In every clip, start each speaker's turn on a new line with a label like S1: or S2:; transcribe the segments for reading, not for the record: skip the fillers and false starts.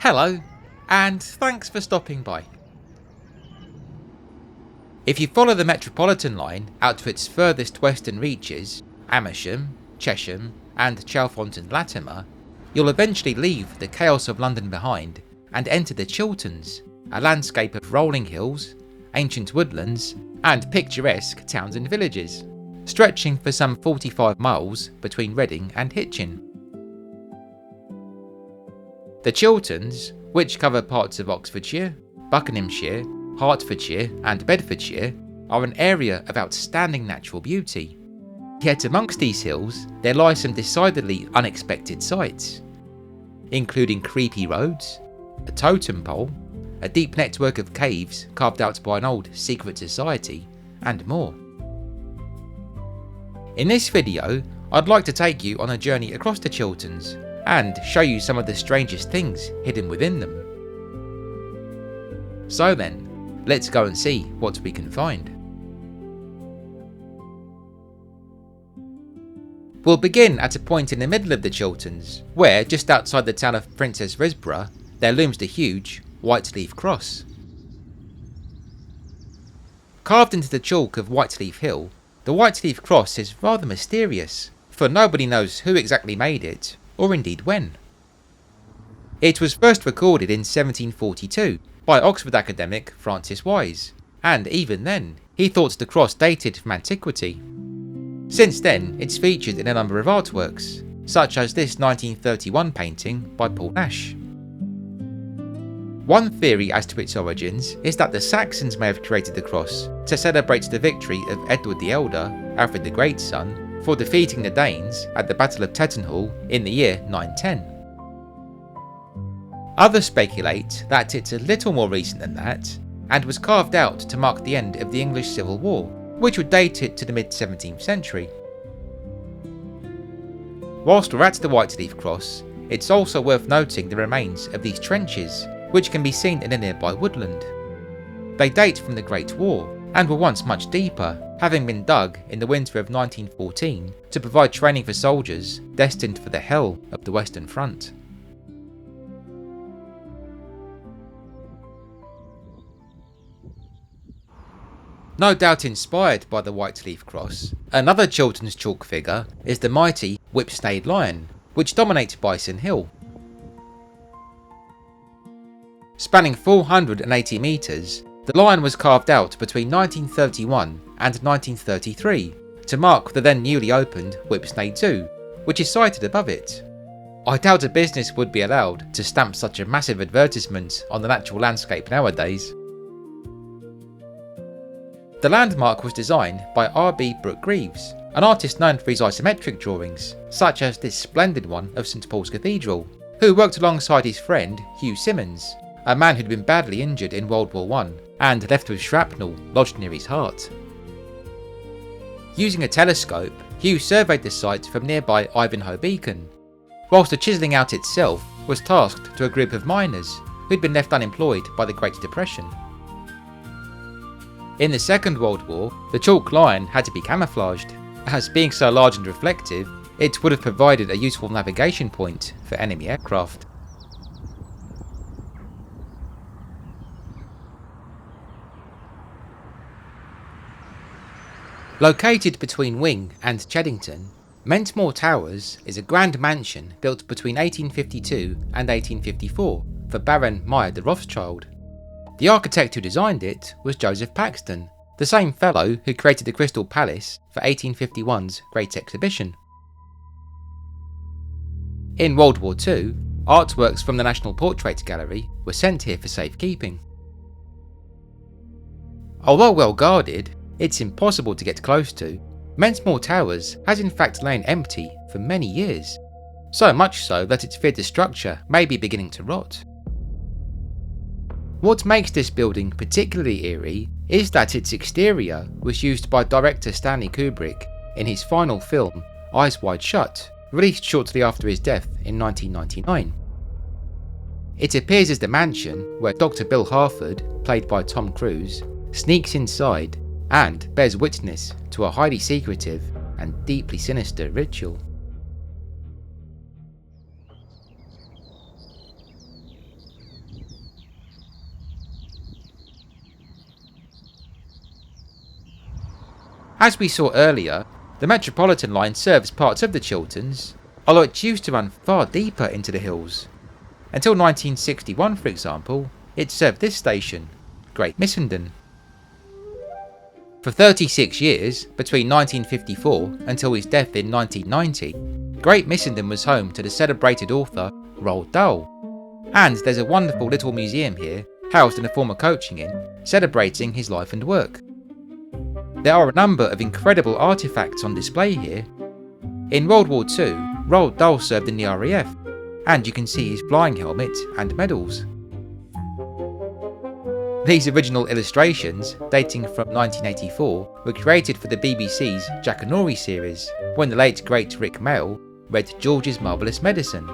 S1: Hello, and thanks for stopping by. If you follow the Metropolitan line out to its furthest western reaches, Amersham, Chesham and Chalfont-and-Latimer, you'll eventually leave the chaos of London behind and enter the Chilterns, a landscape of rolling hills, ancient woodlands and picturesque towns and villages, stretching for some 45 miles between Reading and Hitchin. The Chilterns, which cover parts of Oxfordshire, Buckinghamshire, Hertfordshire and Bedfordshire, are an area of outstanding natural beauty. Yet amongst these hills there lie some decidedly unexpected sights, including creepy roads, a totem pole, a deep network of caves carved out by an old secret society, and more. In this video, I'd like to take you on a journey across the Chilterns and show you some of the strangest things hidden within them. So then, let's go and see what we can find. We'll begin at a point in the middle of the Chilterns, where just outside the town of Princess Risborough, there looms the huge Whiteleaf Cross. Carved into the chalk of Whiteleaf Hill, the Whiteleaf Cross is rather mysterious, for nobody knows who exactly made it, or indeed when. It was first recorded in 1742 by Oxford academic Francis Wise, and even then, he thought the cross dated from antiquity. Since then, it's featured in a number of artworks, such as this 1931 painting by Paul Nash. One theory as to its origins is that the Saxons may have created the cross to celebrate the victory of Edward the Elder, Alfred the Great's son, for defeating the Danes at the Battle of Tettenhall in the year 910. Others speculate that it's a little more recent than that, and was carved out to mark the end of the English Civil War, which would date it to the mid-17th century. Whilst we're at the Whiteleaf Cross, it's also worth noting the remains of these trenches, which can be seen in a nearby woodland. They date from the Great War, and were once much deeper, having been dug in the winter of 1914 to provide training for soldiers destined for the hell of the Western Front. No doubt inspired by the Whiteleaf Cross, another Chilterns chalk figure is the mighty Whipsnade Lion, which dominates Bison Hill. Spanning 480 metres, the lion was carved out between 1931 and 1933 to mark the then newly opened Whipsnade Zoo, which is sited above it. I doubt a business would be allowed to stamp such a massive advertisement on the natural landscape nowadays. The landmark was designed by R.B. Brooke Greaves, an artist known for his isometric drawings, such as this splendid one of St Paul's Cathedral, who worked alongside his friend Hugh Symonds, a man who'd been badly injured in World War I and left with shrapnel lodged near his heart. Using a telescope, Hugh surveyed the site from nearby Ivanhoe Beacon, whilst the chiselling out itself was tasked to a group of miners who'd been left unemployed by the Great Depression. In the Second World War, the chalk lion had to be camouflaged, as being so large and reflective, it would have provided a useful navigation point for enemy aircraft. Located between Wing and Cheddington, Mentmore Towers is a grand mansion built between 1852 and 1854 for Baron Meyer de Rothschild. The architect who designed it was Joseph Paxton, the same fellow who created the Crystal Palace for 1851's Great Exhibition. In World War II, artworks from the National Portrait Gallery were sent here for safekeeping. Although well guarded, it's impossible to get close to. Mentmore Towers has in fact lain empty for many years, so much so that it's feared the structure may be beginning to rot. What makes this building particularly eerie is that its exterior was used by director Stanley Kubrick in his final film Eyes Wide Shut, released shortly after his death in 1999. It appears as the mansion where Dr. Bill Harford, played by Tom Cruise, sneaks inside and bears witness to a highly secretive and deeply sinister ritual. As we saw earlier, the Metropolitan line serves parts of the Chilterns, although it used to run far deeper into the hills. Until 1961, for example, it served this station, Great Missenden. For 36 years, between 1954 until his death in 1990, Great Missenden was home to the celebrated author Roald Dahl, and there's a wonderful little museum here, housed in a former coaching inn, celebrating his life and work. There are a number of incredible artefacts on display here. In World War II, Roald Dahl served in the RAF, and you can see his flying helmet and medals. These original illustrations, dating from 1984, were created for the BBC's Jackanory series, when the late great Rick Mayall read George's Marvellous Medicine.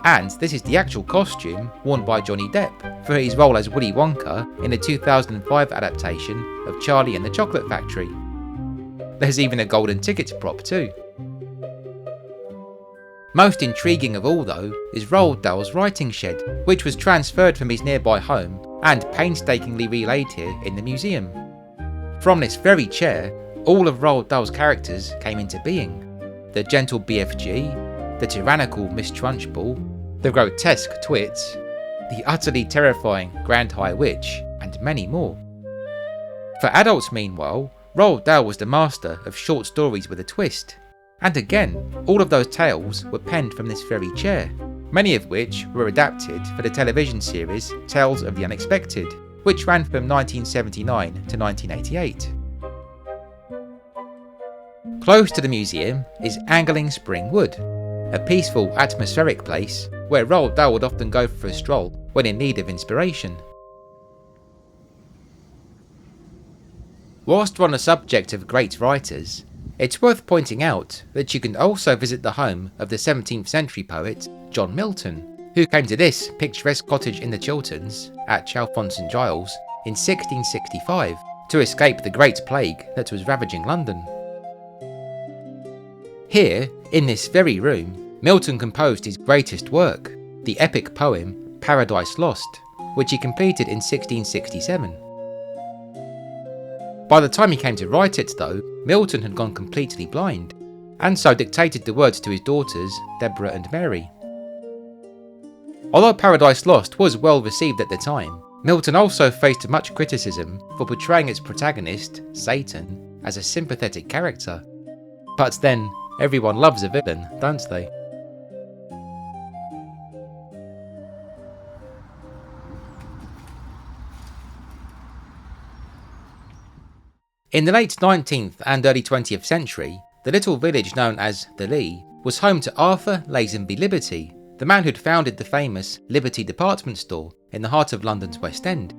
S1: And this is the actual costume worn by Johnny Depp for his role as Willy Wonka in the 2005 adaptation of Charlie and the Chocolate Factory. There's even a golden ticket prop too. Most intriguing of all though is Roald Dahl's writing shed, which was transferred from his nearby home and painstakingly relayed here in the museum. From this very chair, all of Roald Dahl's characters came into being. The gentle BFG, the tyrannical Miss Trunchbull, the grotesque Twits, the utterly terrifying Grand High Witch, and many more. For adults meanwhile, Roald Dahl was the master of short stories with a twist. And again, all of those tales were penned from this very chair, many of which were adapted for the television series Tales of the Unexpected, which ran from 1979 to 1988. Close to the museum is Angling Spring Wood, a peaceful, atmospheric place where Roald Dahl would often go for a stroll when in need of inspiration. Whilst we're on the subject of great writers, it's worth pointing out that you can also visit the home of the 17th century poet John Milton, who came to this picturesque cottage in the Chilterns at Chalfont St Giles in 1665 to escape the Great Plague that was ravaging London. Here, in this very room, Milton composed his greatest work, the epic poem Paradise Lost, which he completed in 1667. By the time he came to write it though, Milton had gone completely blind, and so dictated the words to his daughters, Deborah and Mary. Although Paradise Lost was well received at the time, Milton also faced much criticism for portraying its protagonist, Satan, as a sympathetic character. But then, everyone loves a villain, don't they? In the late 19th and early 20th century, the little village known as The Lee was home to Arthur Lazenby Liberty, the man who'd founded the famous Liberty department store in the heart of London's West End.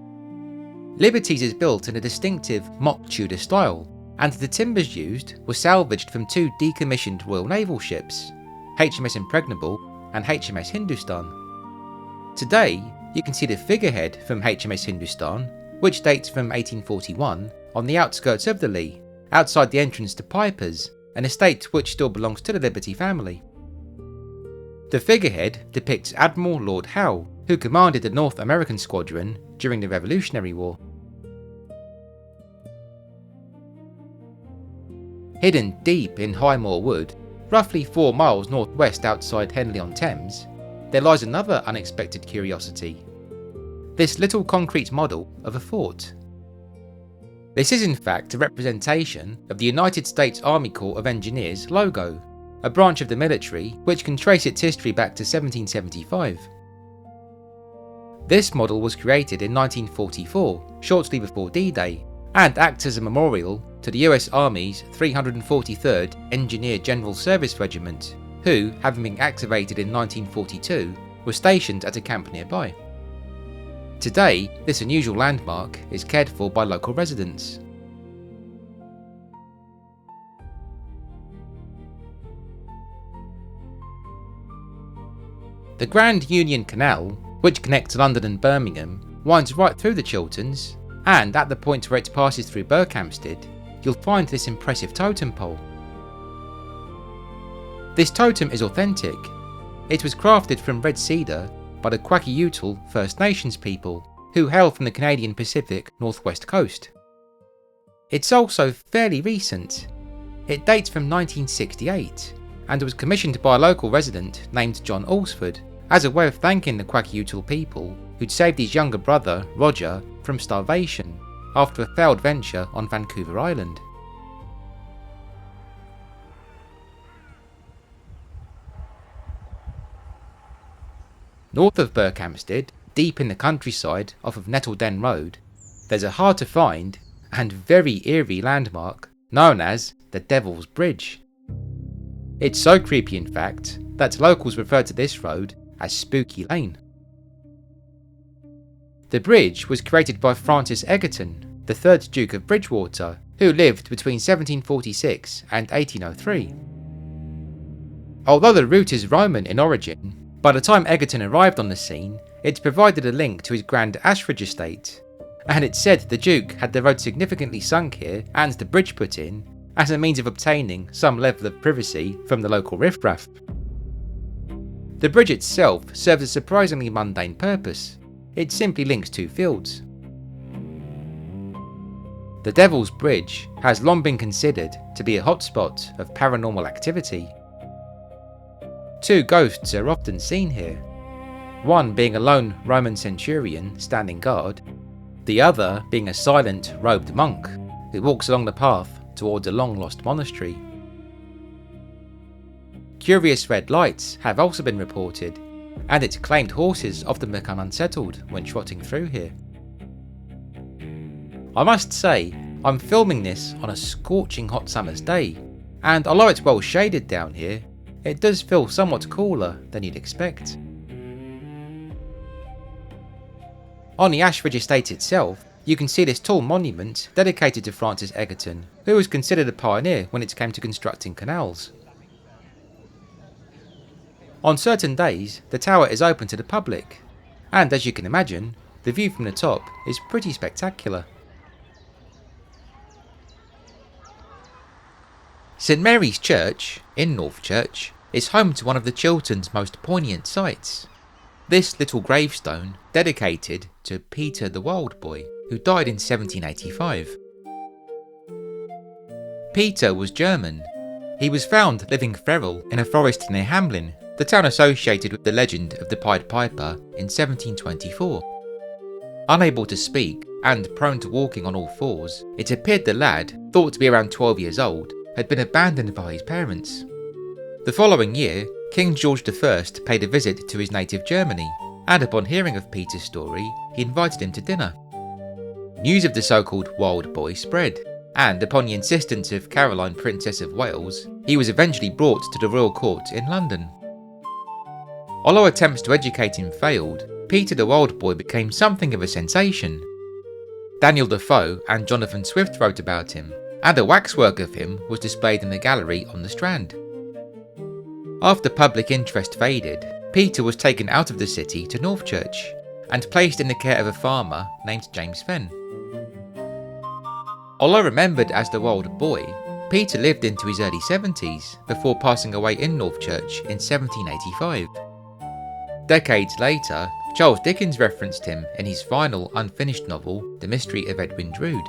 S1: Liberty's is built in a distinctive mock Tudor style, and the timbers used were salvaged from two decommissioned Royal Naval ships, HMS Impregnable and HMS Hindustan. Today, you can see the figurehead from HMS Hindustan, which dates from 1841, on the outskirts of the Lee, outside the entrance to Piper's, an estate which still belongs to the Liberty family. The figurehead depicts Admiral Lord Howe, who commanded the North American Squadron during the Revolutionary War. Hidden deep in Highmoor Wood, roughly 4 miles northwest outside Henley-on-Thames, there lies another unexpected curiosity. This little concrete model of a fort. This is in fact a representation of the United States Army Corps of Engineers logo, a branch of the military which can trace its history back to 1775. This model was created in 1944, shortly before D-Day, and acts as a memorial to the US Army's 343rd Engineer General Service Regiment, who, having been activated in 1942, were stationed at a camp nearby. Today, this unusual landmark is cared for by local residents. The Grand Union Canal, which connects London and Birmingham, winds right through the Chilterns, and at the point where it passes through Berkhamsted, you'll find this impressive totem pole. This totem is authentic. It was crafted from red cedar by the Kwakiutl First Nations people, who hail from the Canadian Pacific northwest coast. It's also fairly recent. It dates from 1968 and was commissioned by a local resident named John Alsford as a way of thanking the Kwakiutl people who'd saved his younger brother, Roger, from starvation after a failed venture on Vancouver Island. North of Berkhamsted, deep in the countryside off of Nettledene Road, there's a hard to find and very eerie landmark known as the Devil's Bridge. It's so creepy in fact that locals refer to this road as Spooky Lane. The bridge was created by Francis Egerton, the 3rd Duke of Bridgewater, who lived between 1746 and 1803. Although the route is Roman in origin, by the time Egerton arrived on the scene, it provided a link to his Grand Ashridge estate, and it's said the Duke had the road significantly sunk here and the bridge put in as a means of obtaining some level of privacy from the local riffraff. The bridge itself serves a surprisingly mundane purpose. It simply links two fields. The Devil's Bridge has long been considered to be a hotspot of paranormal activity. Two ghosts are often seen here, one being a lone Roman centurion standing guard, the other being a silent, robed monk who walks along the path towards a long-lost monastery. Curious red lights have also been reported, and it's claimed horses often become unsettled when trotting through here. I must say, I'm filming this on a scorching hot summer's day, and although it's well shaded down here, it does feel somewhat cooler than you'd expect. On the Ashridge estate itself, you can see this tall monument dedicated to Francis Egerton, who was considered a pioneer when it came to constructing canals. On certain days, the tower is open to the public, and as you can imagine, the view from the top is pretty spectacular. St Mary's Church, in Northchurch, is home to one of the Chilterns' most poignant sights. This little gravestone dedicated to Peter the Wild Boy, who died in 1785. Peter was German. He was found living feral in a forest near Hamlin, the town associated with the legend of the Pied Piper, in 1724. Unable to speak and prone to walking on all fours, it appeared the lad, thought to be around 12 years old, had been abandoned by his parents. The following year, King George I paid a visit to his native Germany, and upon hearing of Peter's story, he invited him to dinner. News of the so-called Wild Boy spread, and upon the insistence of Caroline, Princess of Wales, he was eventually brought to the royal court in London. Although attempts to educate him failed, Peter the Wild Boy became something of a sensation. Daniel Defoe and Jonathan Swift wrote about him, and a waxwork of him was displayed in the gallery on the Strand. After public interest faded, Peter was taken out of the city to Northchurch and placed in the care of a farmer named James Fenn. Although remembered as the Wild Boy, Peter lived into his early 70s before passing away in Northchurch in 1785. Decades later, Charles Dickens referenced him in his final unfinished novel, The Mystery of Edwin Drood.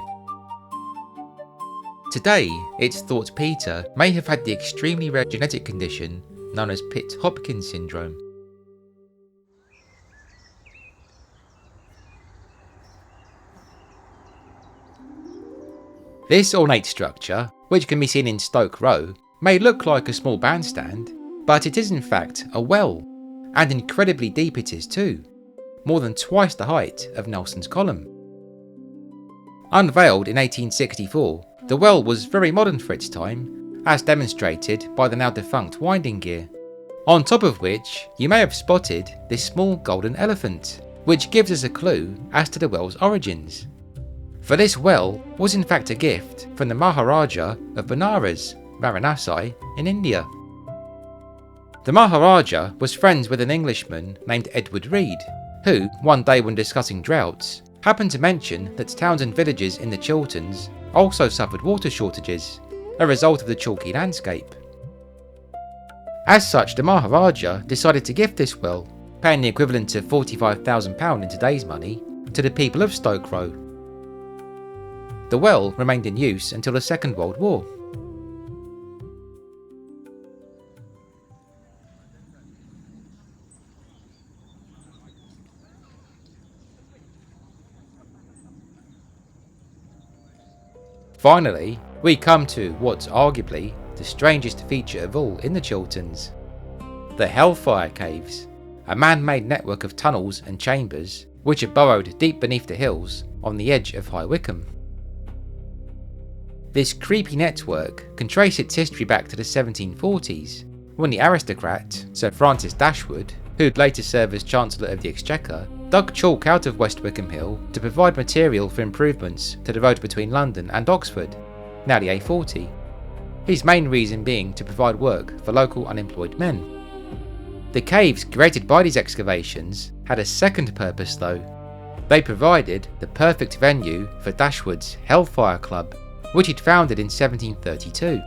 S1: Today, it's thought Peter may have had the extremely rare genetic condition known as Pitt-Hopkins syndrome. This ornate structure, which can be seen in Stoke Row, may look like a small bandstand, but it is in fact a well, and incredibly deep it is too, more than twice the height of Nelson's Column. Unveiled in 1864, the well was very modern for its time, as demonstrated by the now defunct winding gear, on top of which you may have spotted this small golden elephant, which gives us a clue as to the well's origins. For this well was in fact a gift from the Maharaja of Benares, Varanasi, in India. The Maharaja was friends with an Englishman named Edward Reed, who, one day when discussing droughts, happened to mention that towns and villages in the Chilterns also suffered water shortages, a result of the chalky landscape. As such, the Maharaja decided to gift this well, paying the equivalent of £45,000 in today's money, to the people of Stoke Row. The well remained in use until the Second World War. Finally, we come to what's arguably the strangest feature of all in the Chilterns. The Hellfire Caves, a man-made network of tunnels and chambers which are burrowed deep beneath the hills on the edge of High Wycombe. This creepy network can trace its history back to the 1740s, when the aristocrat, Sir Francis Dashwood, who'd later serve as Chancellor of the Exchequer, dug chalk out of West Wickham Hill to provide material for improvements to the road between London and Oxford, now the A40, his main reason being to provide work for local unemployed men. The caves created by these excavations had a second purpose though. They provided the perfect venue for Dashwood's Hellfire Club, which he'd founded in 1732.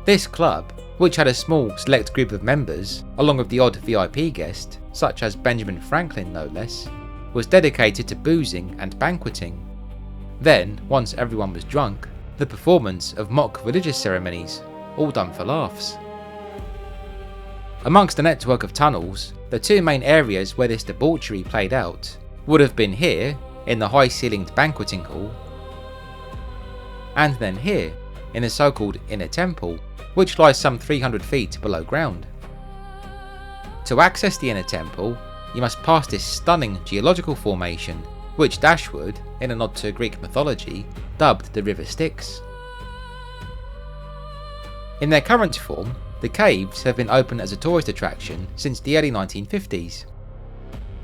S1: This club, which had a small select group of members, along with the odd VIP guest, such as Benjamin Franklin no less, was dedicated to boozing and banqueting. Then, once everyone was drunk, the performance of mock religious ceremonies, all done for laughs. Amongst the network of tunnels, the two main areas where this debauchery played out would have been here, in the high-ceilinged banqueting hall, and then here, in the so-called Inner Temple, which lies some 300 feet below ground. To access the Inner Temple, you must pass this stunning geological formation, which Dashwood, in a nod to Greek mythology, dubbed the River Styx. In their current form, the caves have been open as a tourist attraction since the early 1950s.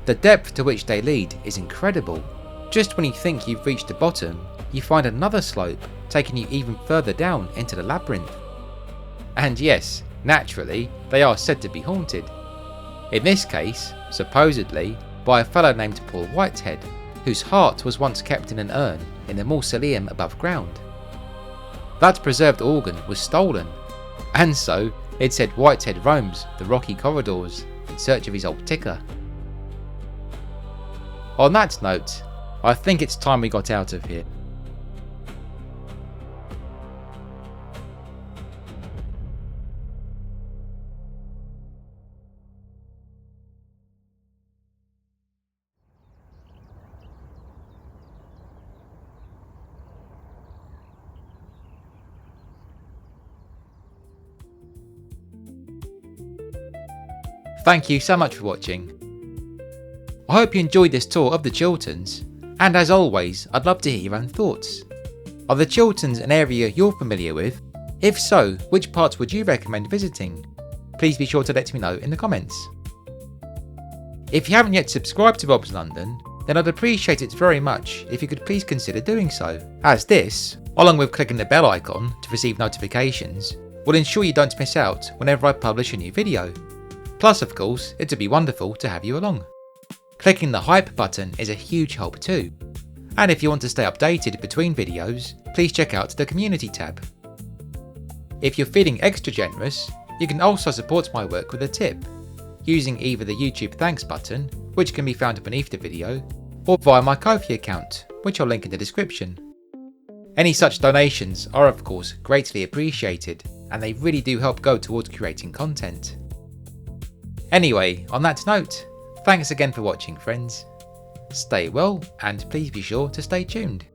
S1: The depth to which they lead is incredible. Just when you think you've reached the bottom, you find another slope taking you even further down into the labyrinth. And yes, naturally, they are said to be haunted. In this case, supposedly, by a fellow named Paul Whitehead, whose heart was once kept in an urn in a mausoleum above ground. That preserved organ was stolen, and so it said Whitehead roams the rocky corridors in search of his old ticker. On that note, I think it's time we got out of here. Thank you so much for watching. I hope you enjoyed this tour of the Chilterns, and as always, I'd love to hear your own thoughts. Are the Chilterns an area you're familiar with? If so, which parts would you recommend visiting? Please be sure to let me know in the comments. If you haven't yet subscribed to Robslondon, then I'd appreciate it very much if you could please consider doing so, as this, along with clicking the bell icon to receive notifications, will ensure you don't miss out whenever I publish a new video. Plus, of course, it'd be wonderful to have you along. Clicking the hype button is a huge help too. And if you want to stay updated between videos, please check out the community tab. If you're feeling extra generous, you can also support my work with a tip, using either the YouTube thanks button, which can be found beneath the video, or via my Ko-fi account, which I'll link in the description. Any such donations are of course greatly appreciated, and they really do help go towards creating content. Anyway, on that note, thanks again for watching friends. Stay well, and please be sure to stay tuned.